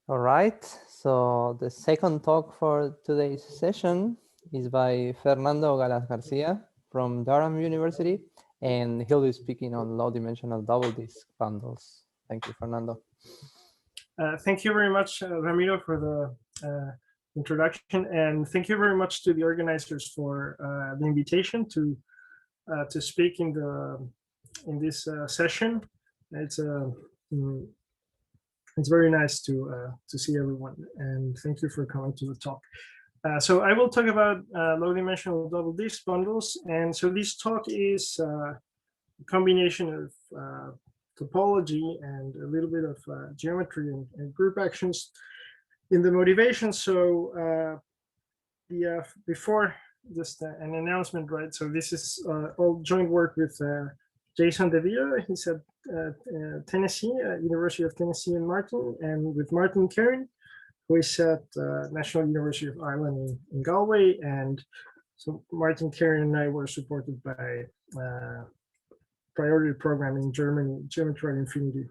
All right, so the second talk for today's session is by Fernando Galaz-García from Durham University, and he'll be speaking on low-dimensional double disk bundles. Thank you, Fernando. Thank you very much, Ramiro, for the introduction, and thank you very much to the organizers for the invitation to speak in this session. It's very nice to see everyone, and thank you for coming to the talk. So I will talk about low-dimensional double disk bundles, and so this talk is a combination of topology and a little bit of geometry and group actions in the motivation. So before just an announcement, right? So this is all joint work with Jason DeVito. He's at Tennessee, University of Tennessee in Martin, and with Martin Kerin, who is at National University of Ireland in Galway. And so Martin Kerin and I were supported by priority program in Germany, Geometry at Infinity.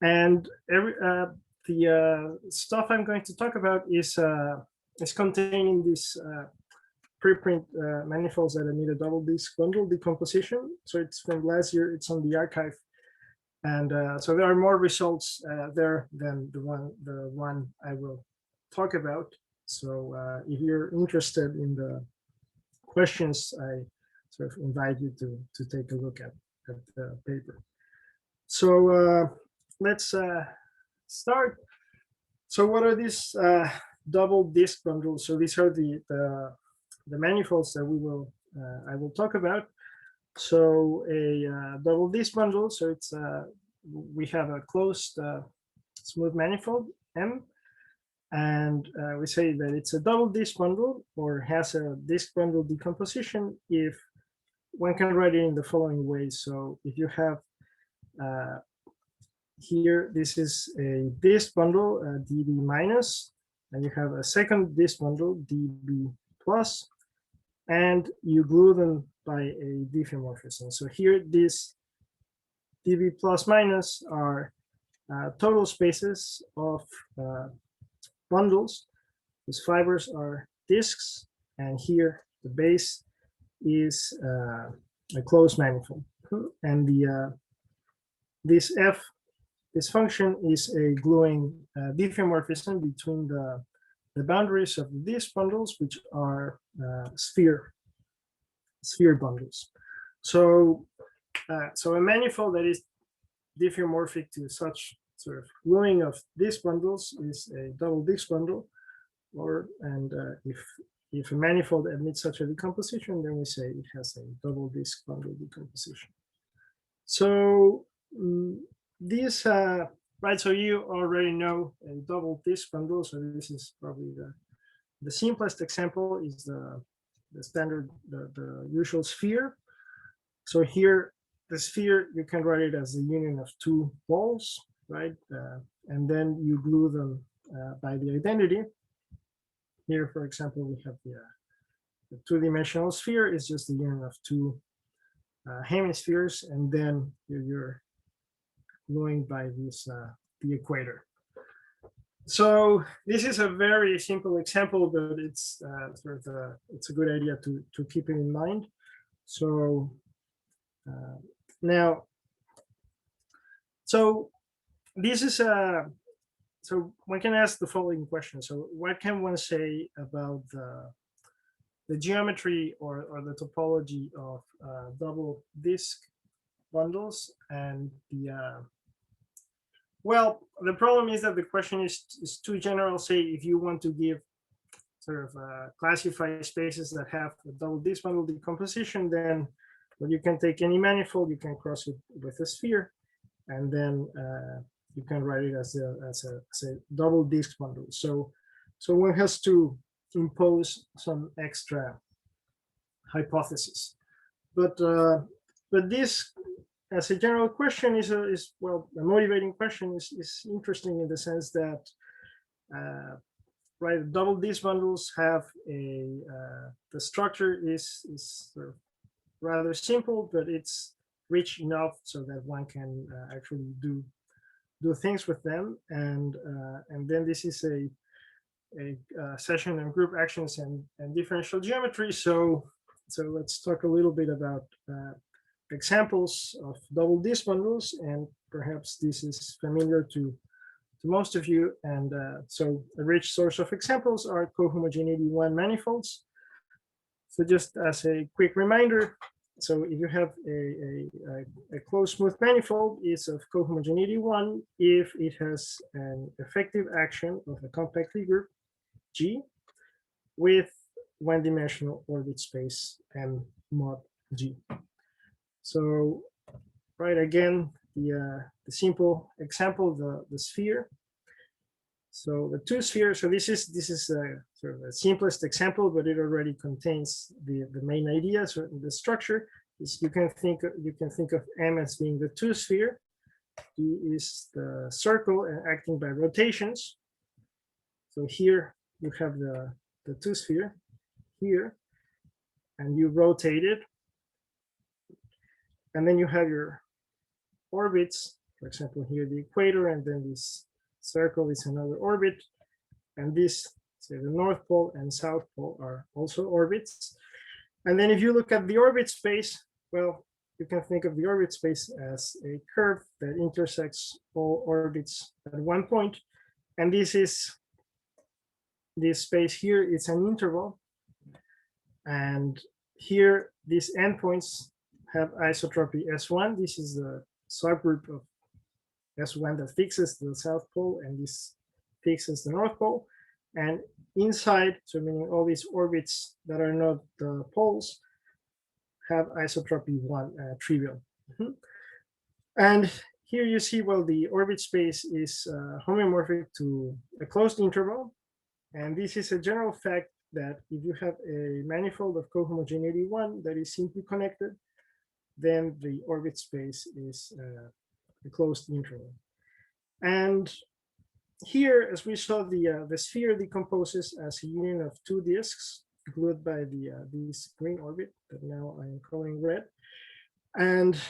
And the stuff I'm going to talk about is contained in this preprint manifolds that emit a double disk bundle decomposition. So it's from last year, it's on the archive. And so there are more results there than the one I will talk about. So if you're interested in the questions, I sort of invite you to take a look at the paper. So let's start. So what are these double disk bundles? So these are the manifolds that I will talk about. So a double disk bundle. So it's we have a closed smooth manifold M, and we say that it's a double disk bundle or has a disk bundle decomposition if one can write it in the following way. So if you have here, this is a disk bundle, dB minus, and you have a second disk bundle, dB plus, and you glue them by a diffeomorphism. So here, this dB plus minus are total spaces of bundles whose fibers are disks, and here the base is a closed manifold, and this function is a gluing diffeomorphism between the boundaries of the disk bundles, which are sphere bundles. So a manifold that is diffeomorphic to such sort of gluing of disk bundles is a double disk bundle, and if a manifold admits such a decomposition, then we say it has a double disk bundle decomposition. So this right, so you already know a double disk bundle. So this is probably the simplest example is the standard, the usual sphere. So here, the sphere, you can write it as the union of two walls, right? And then you glue them by the identity. Here, for example, we have the two-dimensional sphere is just the union of two hemispheres, and then you're gluing by this the equator. So this is a very simple example, but it's sort of it's a good idea to keep it in mind. So now, so this is so one can ask the following question. So what can one say about the geometry or the topology of double disk bundles? And well, the problem is that the question is too general. Say if you want to give sort of classify spaces that have a double disk bundle decomposition, then well, you can take any manifold, you can cross it with a sphere, and then you can write it as a double disk bundle. So one has to impose some extra hypothesis, but this, as a general question, is well, a motivating question is interesting in the sense that right, double disk bundles have the structure is sort of rather simple, but it's rich enough so that one can actually do do things with them, and then this is a session on group actions and differential geometry. So let's talk a little bit about examples of double disc bundles, and perhaps this is familiar to most of you. And so a rich source of examples are cohomogeneity 1 manifolds. So just as a quick reminder, so if you have a closed smooth manifold, is of cohomogeneity 1 if it has an effective action of a compact Lie group G with one-dimensional orbit space M mod G. So, right, again, the simple example, the sphere. So the two spheres. So this is sort of the simplest example, but it already contains the main idea. So the structure is you can think of M as being the two sphere. D is the circle and acting by rotations. So here you have the two sphere here, and you rotate it, and then you have your orbits. For example, here the equator, and then this circle is another orbit, and this, say, the North Pole and South Pole are also orbits. And then if you look at the orbit space, well, you can think of the orbit space as a curve that intersects all orbits at one point, and this space here is an interval, and here these endpoints have isotropy S1. This is the subgroup of S1 that fixes the South Pole, and this fixes the North Pole. And inside, so meaning all these orbits that are not the poles, have isotropy 1 trivial. And here you see, well, the orbit space is homeomorphic to a closed interval. And this is a general fact that if you have a manifold of cohomogeneity 1 that is simply connected, then the orbit space is a closed interval. And here, as we saw, the sphere decomposes as a union of two disks glued by this green orbit that now I'm calling red. And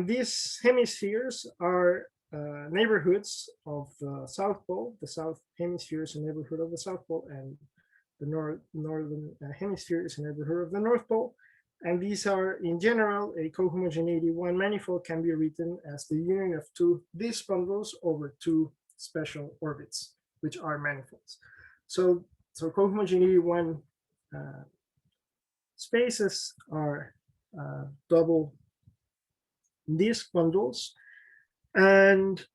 these hemispheres are neighborhoods of the South Pole. The South Hemisphere is a neighborhood of the South Pole, and the northern hemisphere is a neighborhood of the North Pole. And these are, in general, a cohomogeneity 1 manifold can be written as the union of two disc bundles over two special orbits, which are manifolds. So cohomogeneity 1 spaces are double disc bundles, and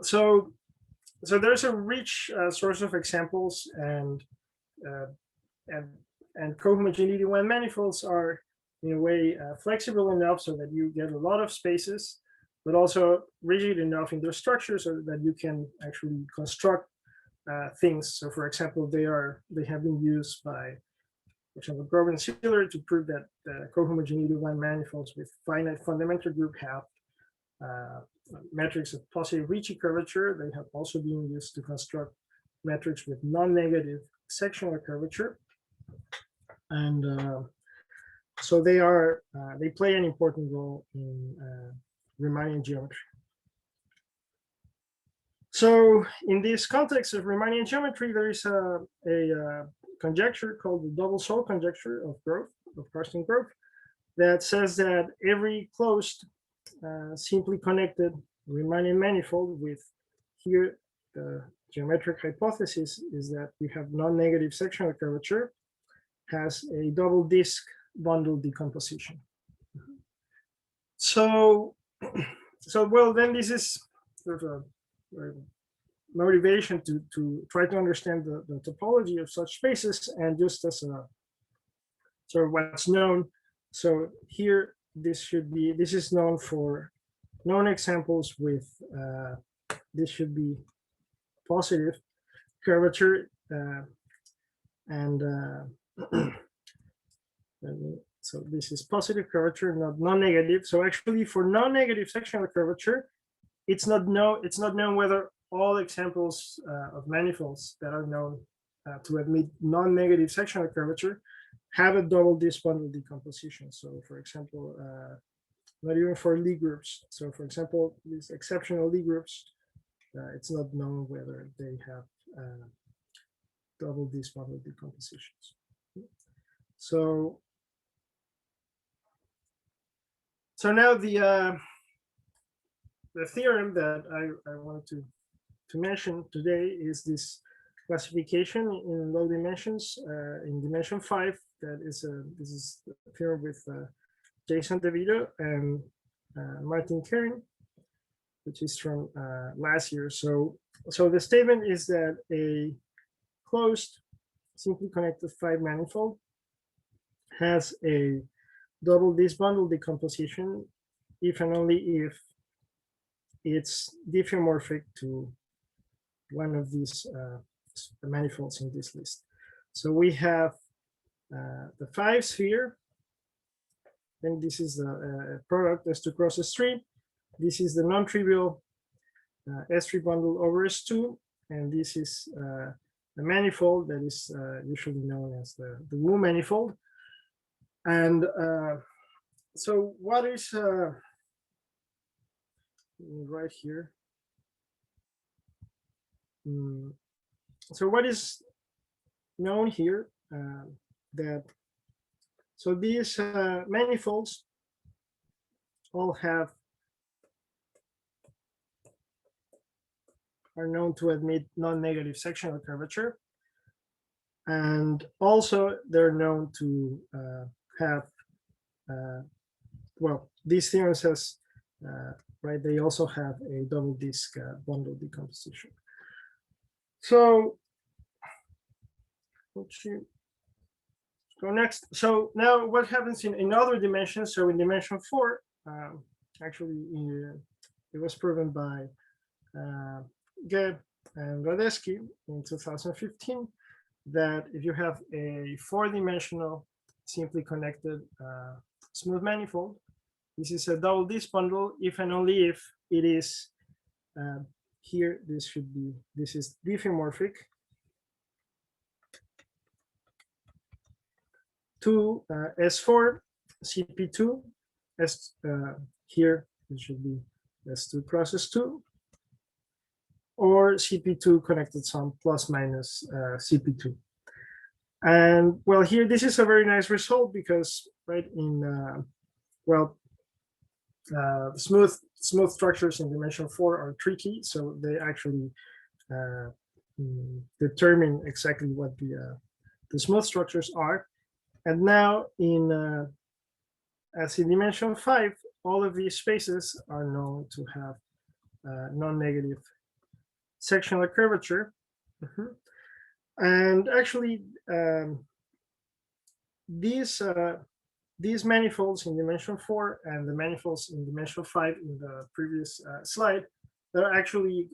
so there's a rich source of examples, and cohomogeneity 1 manifolds are in a way flexible enough so that you get a lot of spaces, but also rigid enough in their structure so that you can actually construct things. So for example, they have been used by, for example, Grove and Sealer to prove that cohomogeneity 1 manifolds with finite fundamental group have metrics of positive Ricci curvature. They have also been used to construct metrics with non-negative sectional curvature. And so they play an important role in Riemannian geometry. So in this context of Riemannian geometry, there is a conjecture called the Double Soul Conjecture of Karsten Grove, that says that every closed, simply connected Riemannian manifold with, here the geometric hypothesis is that you have non-negative sectional curvature, has a double disc bundle decomposition. So well, then this is sort of a motivation to try to understand the topology of such spaces, and just as a sort of what's known. So here, this is known for known examples with this should be positive curvature, and so this is positive curvature, not non-negative. So actually, for non-negative sectional curvature, it's not known whether all examples of manifolds that are known to admit non-negative sectional curvature have a double disc bundle decomposition. So for example, not even for Lie groups. So for example, these exceptional Lie groups, it's not known whether they have double these model decompositions. So now the theorem that I wanted to mention today is this classification in low dimensions in dimension 5. That is this is the theorem with Jason DeVito and Martin Kerin, which is from last year. So the statement is that a closed, simply connected 5 manifold has a double this bundle decomposition if and only if it's diffeomorphic to one of these manifolds in this list. So we have the 5 sphere, then this is the product S2 cross S3. This is the non-trivial S3 bundle over S2, and this is the manifold that is usually known as the Wu manifold. And so what is right here? So what is known here that so these manifolds all are known to admit non-negative sectional curvature, and also they're known to have well, these theorems has right, they also have a double disk bundle decomposition. So let's go next. So now what happens in other dimensions? So in dimension 4, actually it was proven by Gebb and Radesky in 2015 that if you have a 4-dimensional simply connected smooth manifold, this is a double disk bundle if and only if it is here. This is diffeomorphic to S4 CP2 S here it should be S2 cross S2, or CP2 connected some plus minus CP2. And well, here this is a very nice result because right in smooth structures in dimension 4 are tricky, so they actually determine exactly what the smooth structures are. And now as in dimension 5, all of these spaces are known to have non-negative sectional curvature. And actually these manifolds in dimension 4 and the manifolds in dimension 5 in the previous slide, they're actually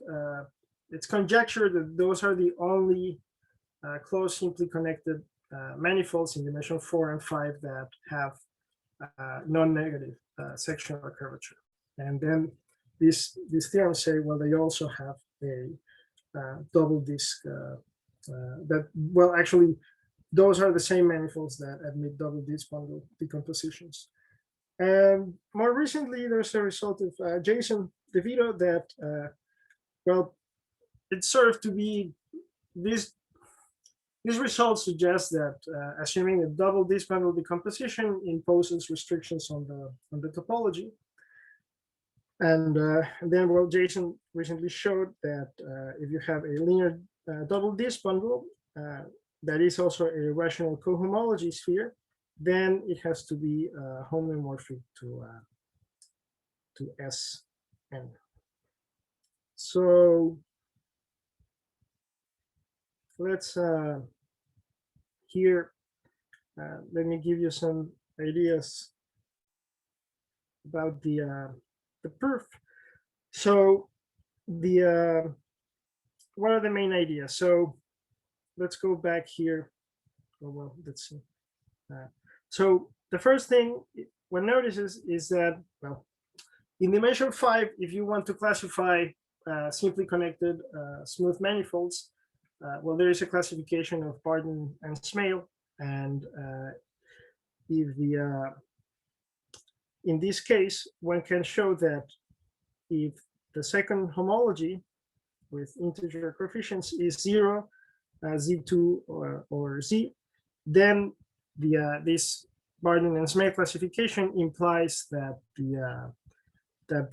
it's conjecture that those are the only close simply connected manifolds in dimension 4 and 5 that have non-negative sectional curvature. And then these theorems say, well, they also have a double disk that, well, actually those are the same manifolds that admit double disk bundle decompositions. And more recently, there's a result of Jason DeVito that, well, it's sort of to be these results suggest that assuming a double disk bundle decomposition imposes restrictions on the topology. And then, well, Jason recently showed that if you have a linear double disk bundle that is also a rational cohomology sphere, then it has to be homeomorphic to Sn. So let's here. Let me give you some ideas about the proof. So what are the main ideas? So let's go back here. Oh, well, let's see. So the first thing one notices is that, well, in dimension 5, if you want to classify simply connected smooth manifolds, well, there is a classification of Barton and Smale, and if in this case, one can show that if the second homology with integer coefficients is 0, z2 or z, then this Barden and Smith classification implies that the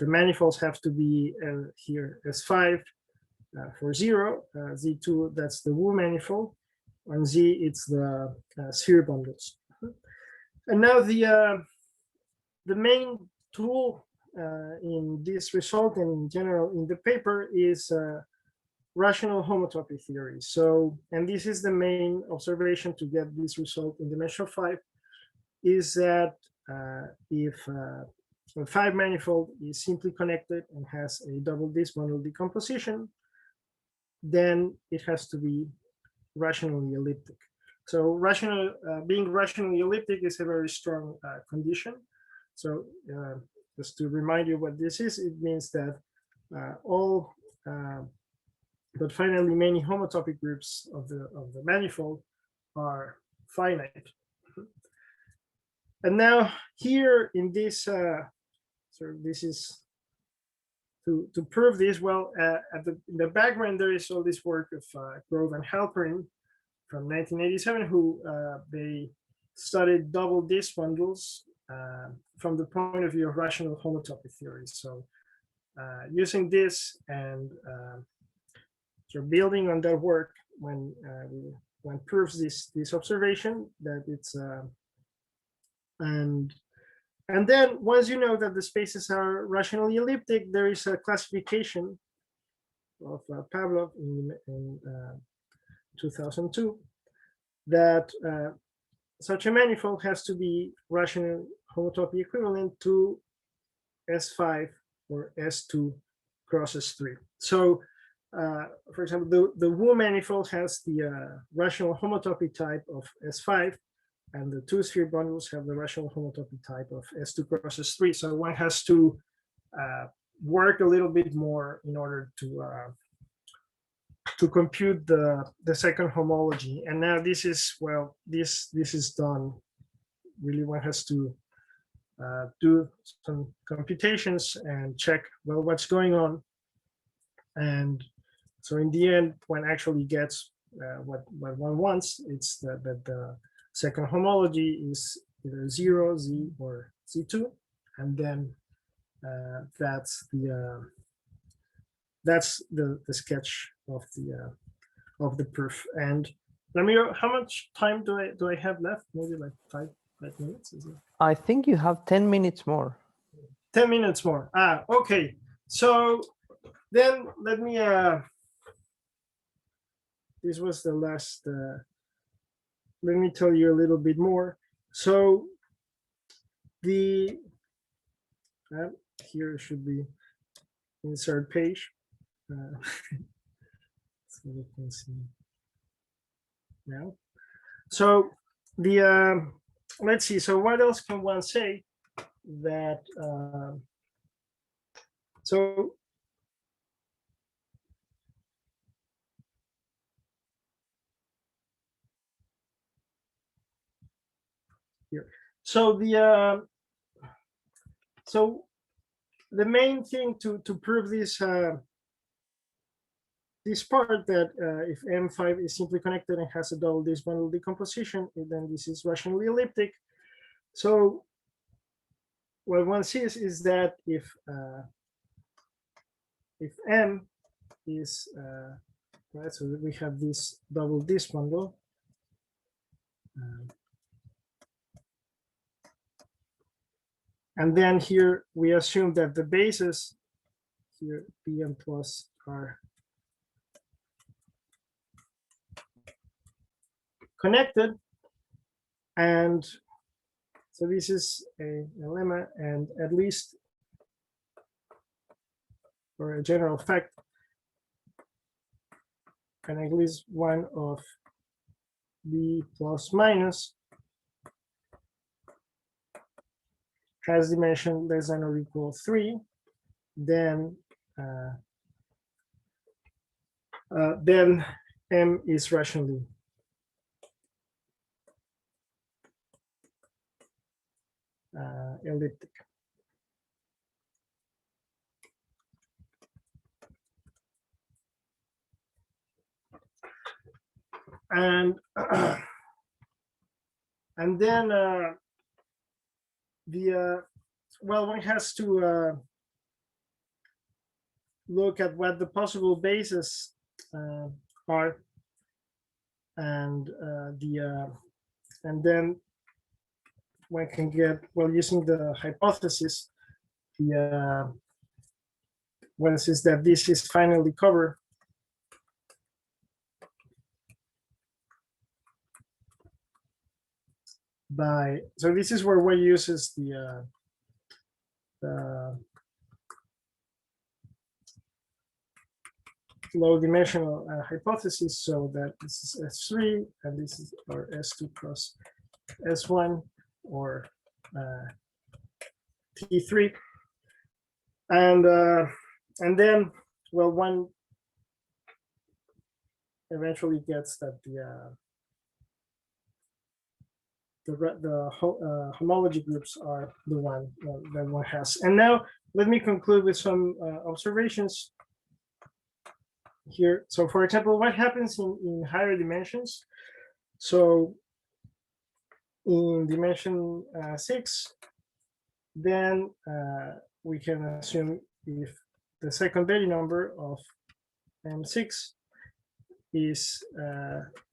manifolds have to be here S5 for 0, z2 that's the Wu manifold, and z it's the sphere bundles. And now the main tool in this result and in general in the paper is rational homotopy theory. So, and this is the main observation to get this result in dimension 5, is that if a 5 manifold is simply connected and has a double disk bundle decomposition, then it has to be rationally elliptic. So being rationally elliptic is a very strong condition. So just to remind you what this is, it means that but finally many homotopy groups of the manifold are finite. And now here in this, so this is to prove this. Well, in the background there is all this work of Grove and Halperin from 1987, who they studied double disk bundles from the point of view of rational homotopy theory. So using this and so building on that work, when proves this observation that it's and then once you know that the spaces are rationally elliptic, there is a classification of Pavlov in 2002 that such a manifold has to be rational homotopy equivalent to S5 or S2 cross S3. So for example, the Wu manifold has the rational homotopy type of S5, and the two sphere bundles have the rational homotopy type of S2 cross S3. So one has to work a little bit more in order to compute the second homology. And now this is, well, this is done. Really, one has to do some computations and check, well, what's going on. And so in the end, one actually gets what one wants. It's that the second homology is either 0, z, or z2, and then that's the sketch of the proof. And let me know, how much time do I have left? Maybe like five minutes. Is it? I think you have 10 minutes more. 10 minutes more. Okay. So then let me. This was the last. Let me tell you a little bit more. So here should be insert page. So we can see now. So let's see. So what else can one say that so here. So the main thing to prove this this part that if M5 is simply connected and has a double disk bundle decomposition, then this is rationally elliptic. So what one sees is that if M is right, so we have this double disk bundle. And then here we assume that the bases here P and plus are connected, and so this is a lemma, and at least for a general fact, and at least one of B plus minus has dimension less than or equal 3, then M is rationally elliptic. And and then well, one has to look at what the possible bases are, and and then one can get, well, using the hypothesis, one says that this is finally covered by, so this is where one uses the low dimensional hypothesis, so that this is S3 and this is our S2 cross S1 or T3, and then, well, one eventually gets that the homology groups are the one that one has. And now let me conclude with some observations here. So for example, what happens in higher dimensions? So in dimension 6, then we can assume if the secondary number of M6 is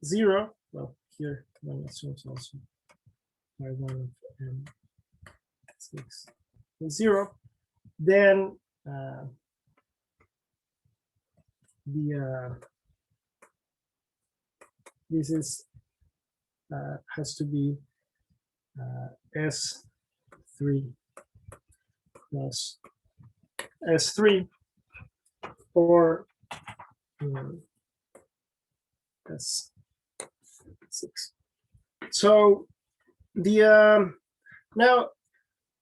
0, well, here one assumes also y1 of M6 is 0, then this is has to be S3 plus S3 or S6. So the now,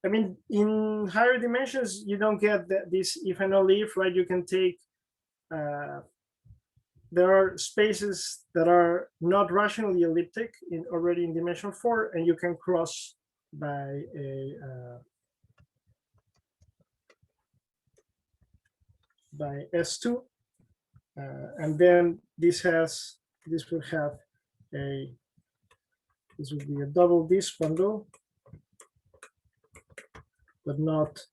I mean, in higher dimensions, you don't get this if and only if, right? You can take there are spaces that are not rationally elliptic already in dimension 4, and you can cross by by S2, and then this would have this would be a double disk bundle, but not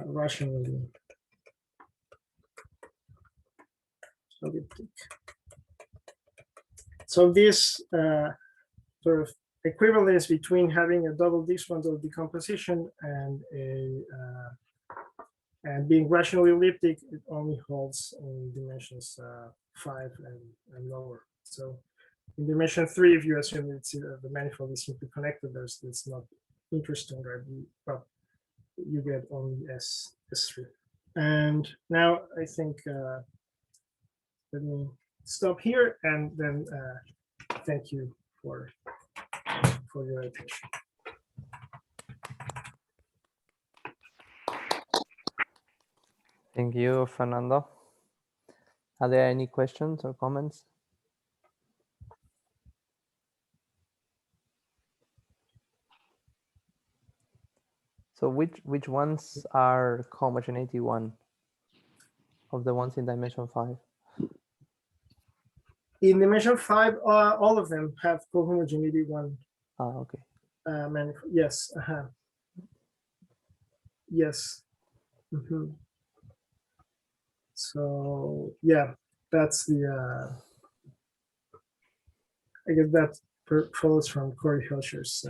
rationally elliptic. So this sort of equivalence between having a double disk bundle decomposition and and being rationally elliptic, it only holds in dimensions 5 and lower. So in dimension 3, if you assume it's the manifold is simply connected, it's not interesting, right? But you get only S3. And now I think let me stop here, and then thank you for your attention. Thank you, Fernando. Are there any questions or comments? So which ones are homogeneity 1 of the ones in dimension 5? In dimension 5, all of them have cohomogeneity 1. Okay. Manifold. Yes. Yes. So yeah, that's the I guess that follows from Curvature's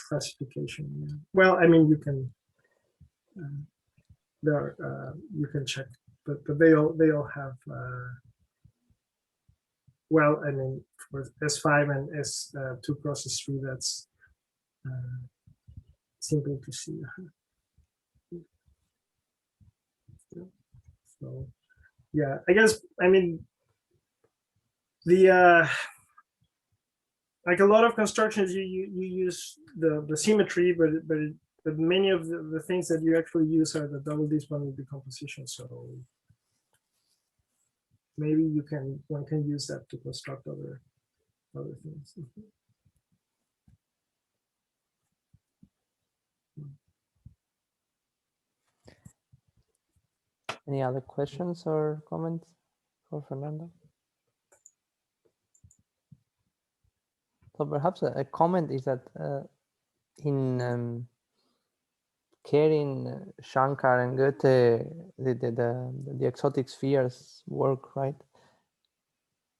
classification. Yeah. Well, I mean, you can you can check, but they all have well, I mean, for S5 and S2 cross S3, that's simple to see. So yeah, I guess, I mean, the like a lot of constructions, you use the symmetry, but many of the things that you actually use are the double disk bundle decomposition. So maybe one can use that to construct other things. Any other questions or comments for Fernando? So perhaps a comment is that in Kerin, Shankar, and Goethe, the exotic spheres work, right?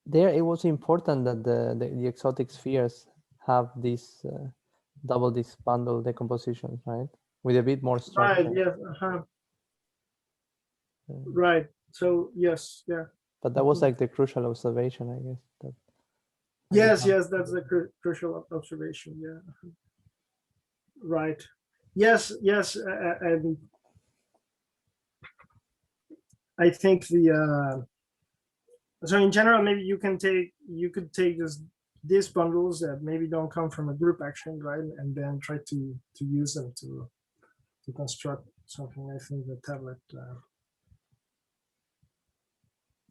There, it was important that the exotic spheres have this double disc bundle decomposition, right? With a bit more structure. Right. Yes. Right. So yes. Yeah. But that was like the crucial observation, I guess. That Yes. Yes. That's a crucial observation. Yeah. Right. Yes. Yes. And I think the so in general, maybe you could take these bundles that maybe don't come from a group action, right, and then try to use them to construct something. I think the tablet,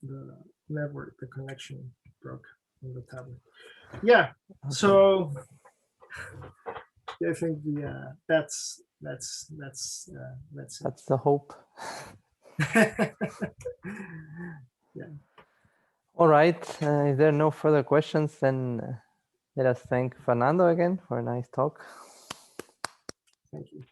the network, the connection broke in the tablet. Yeah. Okay. So I think the that's the hope. Yeah. All right. If there are no further questions, then let us thank Fernando again for a nice talk. Thank you.